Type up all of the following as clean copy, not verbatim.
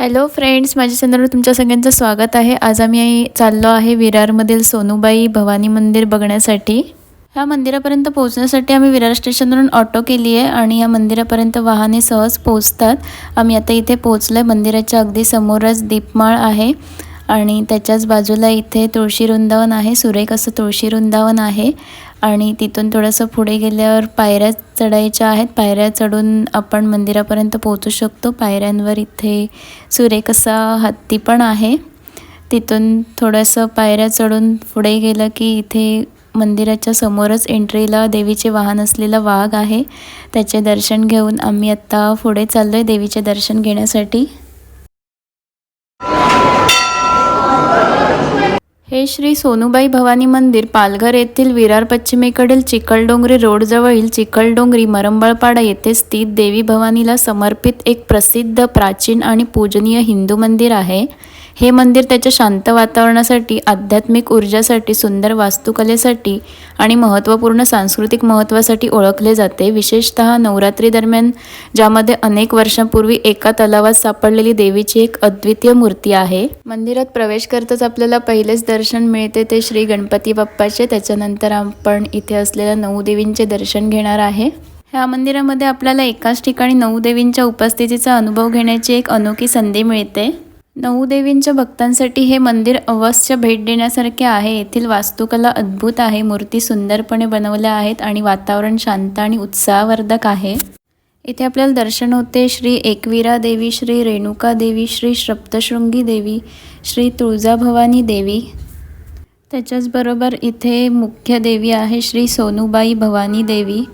Hello friends, माझ्या चॅनलवर तुमच्या सगळ्यांचं स्वागत आहे। आज आम्ही चाललो आहे विरारमधील सोनूबाई भवानी मंदिर बघण्यासाठी। ह्या मंदिरापर्यंत पोहोचण्यासाठी आम्ही विरार स्टेशनवरून ऑटो केली आहे आणि या मंदिरापर्यंत वाहने सहज पोहोचतात। आम्ही आता इथे पोहोचलोय। मंदिराच्या अगदी समोरच दीपमाळ आहे आणि त्याच्याच बाजूला इथे तुळशी वृंदावन आहे। सुरेख असं तुळशी वृंदावन आहे आणि तिथून थोडंसं पुढे गेल्यावर पायऱ्या चढायच्या आहेत। पायऱ्या चढून आपण मंदिरापर्यंत पोहोचू शकतो। पायऱ्यांवर इथे सुरेख असा हत्ती पण आहे। तिथून थोडंसं पायऱ्या चढून पुढे गेलं की इथे मंदिराच्या समोरच एंट्रीला देवीचे वाहन असलेला वाघ आहे। त्याचे दर्शन घेऊन आम्ही आता पुढे चाललोय देवीचे दर्शन घेण्यासाठी। हे श्री सोनूबाई भवानी मंदिर पालघर येथील विरार पश्चिमेकडील चिखलडोंगरी रोडजवळील चिखलडोंगरी मरंबळपाडा येथे स्थित देवी भवानीला समर्पित एक प्रसिद्ध प्राचीन आणि पूजनीय हिंदू मंदिर आहे। हे मंदिर त्याच्या शांत वातावरणासाठी, आध्यात्मिक ऊर्जासाठी, सुंदर वास्तुकलेसाठी आणि महत्त्वपूर्ण सांस्कृतिक महत्त्वासाठी ओळखले जाते। विशेषतः नवरात्री दरम्यान, ज्यामध्ये अनेक वर्षांपूर्वी एका तलावात सापडलेली देवीची एक अद्वितीय मूर्ती आहे। मंदिरात प्रवेश करताच आपल्याला पहिलेच दर्शन मिळते ते श्री गणपती बाप्पाचे। त्याच्यानंतर आपण इथे असलेल्या 9 देवींचे दर्शन घेणार आहे। ह्या मंदिरामध्ये आपल्याला एकाच ठिकाणी 9 देवींच्या उपस्थितीचा अनुभव घेण्याची एक अनोखी संधी मिळते। 9 देवींच्या भक्तांसाठी हे मंदिर अवश्य भेट देण्यासारखे आहे। येथील वास्तुकला अद्भुत आहे, मूर्ती सुंदरपणे बनवल्या आहेत आणि वातावरण शांत आणि उत्साहवर्धक आहे। इथे आपल्याला दर्शन होते श्री एकवीरा देवी, श्री रेणुका देवी, श्री सप्तशृंगी देवी, श्री तुळजाभवानी देवी। त्याच्याचबरोबर इथे मुख्य देवी आहे श्री सोनूबाई भवानी देवी,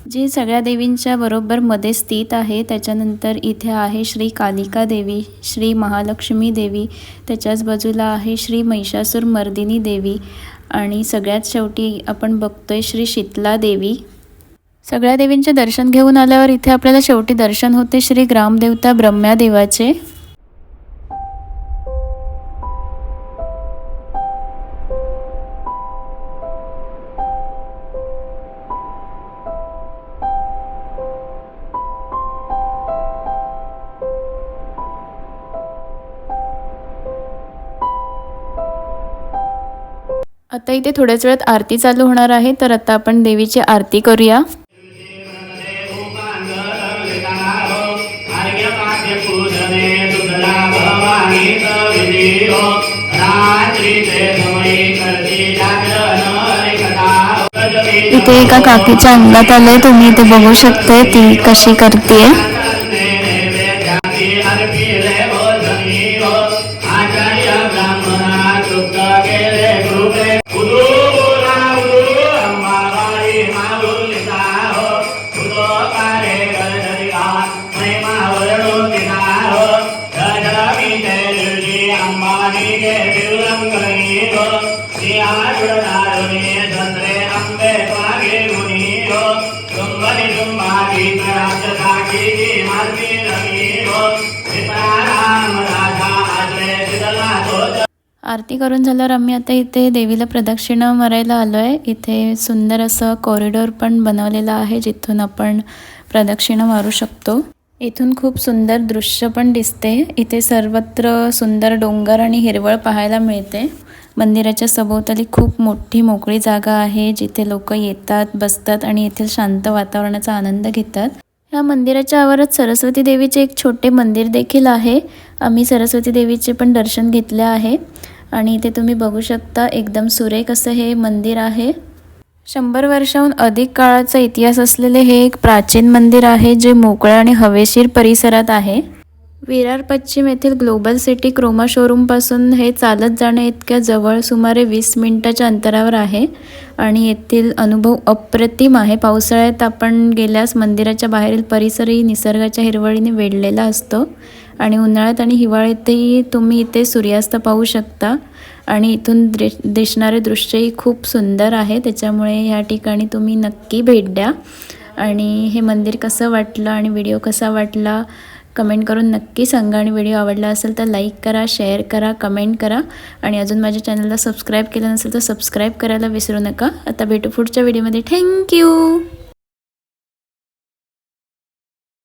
जी सगळ्या देवींच्या बरोबर मध्ये स्थित आहे। त्याच्यानंतर इथे आहे श्री कालिका देवी, श्री महालक्ष्मी देवी, त्याच्याच बाजूला आहे श्री महिषासुर मर्दिनी देवी आणि सगळ्यात शेवटी आपण बघतोय श्री शीतला देवी। सगळ्या देवींचे दर्शन घेऊन आल्यावर इथे आपल्याला शेवटी दर्शन होते श्री ग्रामदेवता ब्रह्म्यादेवाचे। आता इथे थोड्याच वेळात आरती चालू होणार आहे, तर आता आपण देवीची आरती करूया। इथे एका काकीच्या अंगात आलंय, तुम्ही इथे बघू शकता ती कशी करते। आरती करून झाल्यावर आम्ही आता इथे देवीला प्रदक्षिणा मारायला आलोय। इथे सुंदर असं कॉरिडॉर पण बनवलेला आहे, जिथून आपण प्रदक्षिणा मारू शकतो। इथून खूप सुंदर दृश्य पण दिसते। इथे सर्वत्र सुंदर डोंगर आणि हिरवळ पाहायला मिळते। मंदिराच्या सभोवताली खूप मोठी मोकळी जागा आहे, जिथे लोक येतात, बसतात आणि येथील शांत वातावरणाचा आनंद घेतात। या मंदिराच्या आवारात सरस्वती देवीचे एक छोटे मंदिर देखील आहे। आम्ही सरस्वती देवीचे पण दर्शन घेतले आहे आणि इथे तुम्ही बघू शकता एकदम सुरेख असं हे मंदिर आहे। 100 वर्षाहून अधिक काळाचा इतिहास असलेले हे एक प्राचीन मंदिर आहे, जे मोकळ्या आणि हवेशीर परिसरात आहे। विरार पश्चिम येथील ग्लोबल सिटी क्रोमा शोरूमपासून हे चालत जाणे इतक्या जवळ सुमारे 20 मिनिटाच्या अंतरावर आहे आणि येथील अनुभव अप्रतिम आहे। पावसाळ्यात आपण गेल्यास मंदिराच्या बाहेरील परिसरही निसर्गाच्या हिरवळीने वेढलेला असतो आणि उन्हाळ्यात आणि हिवाळ्यातही तुम्ही इथे सूर्यास्त पाहू शकता आणि इथून दिसणारे दृश्यही खूप सुंदर आहे। त्याच्यामुळे ह्या ठिकाणी तुम्ही नक्की भेट द्या। आणि हे मंदिर कसं वाटलं आणि व्हिडिओ कसा वाटला कमेंट करून नक्की सांगा आणि व्हिडिओ आवडला असेल तर लाईक करा, शेअर करा, कमेंट करा आणि अजून माझ्या चॅनलला सबस्क्राईब केलं नसेल तर सबस्क्राईब करायला विसरू नका। आता भेटू पुढच्या व्हिडिओमध्ये। थँक्यू।